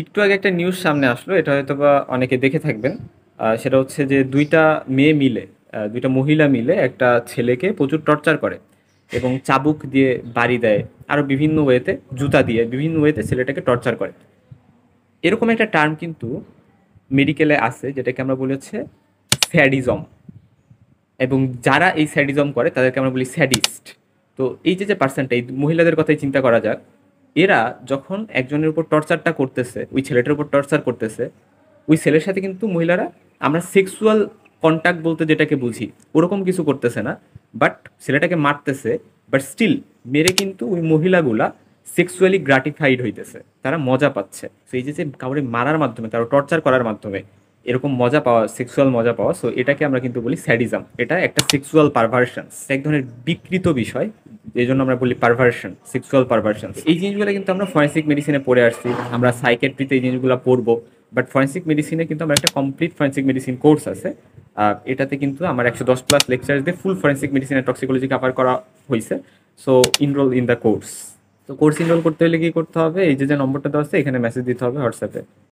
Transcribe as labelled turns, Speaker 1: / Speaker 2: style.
Speaker 1: একটু আগে একটা নিউজ সামনে আসলো, এটা হয়তো বা অনেকে দেখে থাকবেন। সেটা হচ্ছে যে দুইটা মেয়ে মিলে, দুইটা মহিলা মিলে একটা ছেলেকে প্রচুর টর্চার করে এবং চাবুক দিয়ে বাড়ি দেয়, আরও বিভিন্ন ওয়েতে জুতা দিয়ে বিভিন্ন ওয়েতে ছেলেটাকে টর্চার করে। এরকম একটা টার্ম কিন্তু মেডিকেলে আছে, যেটাকে আমরা বলি হচ্ছে স্যাডিজম। এবং যারা এই স্যাডিজম করে তাদেরকে আমরা বলি স্যাডিস্ট। তো এই যে যে পার্সনটা, এই মহিলাদের কথাই চিন্তা করা যাক, এরা যখন একজনের উপর টর্চারটা করতেছে, ওই ছেলেটার উপর টর্চার করতেছে, ওই ছেলের সাথে কিন্তু মহিলারা, আমরা সেক্সুয়াল কন্ট্যাক্ট বলতে যেটাকে বুঝি ওরকম কিছু করতেছে না, বাট ছেলেটাকে মারতেছে। বাট স্টিল মেরে কিন্তু ওই মহিলাগুলা সেক্সুয়ালি গ্রাটিফাইড হইতেছে, তারা মজা পাচ্ছে। তো এই যে যে কাউরে মারার মাধ্যমে, কারো টর্চার করার মাধ্যমে এরকম মজা পাওয়া, সেক্সুয়াল মজা পাওয়া, সো এটাকে আমরা কিন্তু বলি স্যাডিজম। এটা একটা সেক্সুয়াল পারভার্সন, এক ধরনের বিকৃত বিষয়, এই জন্য আমরা বলি পারভার্সন, সেক্সুয়াল পারভার্সন। এই জিনিসগুলো কিন্তু আমরা ফরেন্সিক মেডিসিনে পড়ে আসছি, আমরা সাইকেট্রিতে এই জিনিসগুলো পড়বো। বাট ফরেন্সিক মেডিসিনে কিন্তু আমার একটা কমপ্লিট ফরেন্সিক মেডিসিন কোর্স আছে। এটাতে কিন্তু আমার 110+ লেকচার দিয়ে ফুল ফরেন্সিক মেডিসিনের টক্সিকোলজি কভার করা হয়েছে। So enrol in the course. তো কোর্স ইনরোল করতে হলে কি করতে হবে, এই যে যে নম্বরটা দেওয়া আছে এখানে মেসেজ দিতে হবে হোয়াটসঅ্যাপে।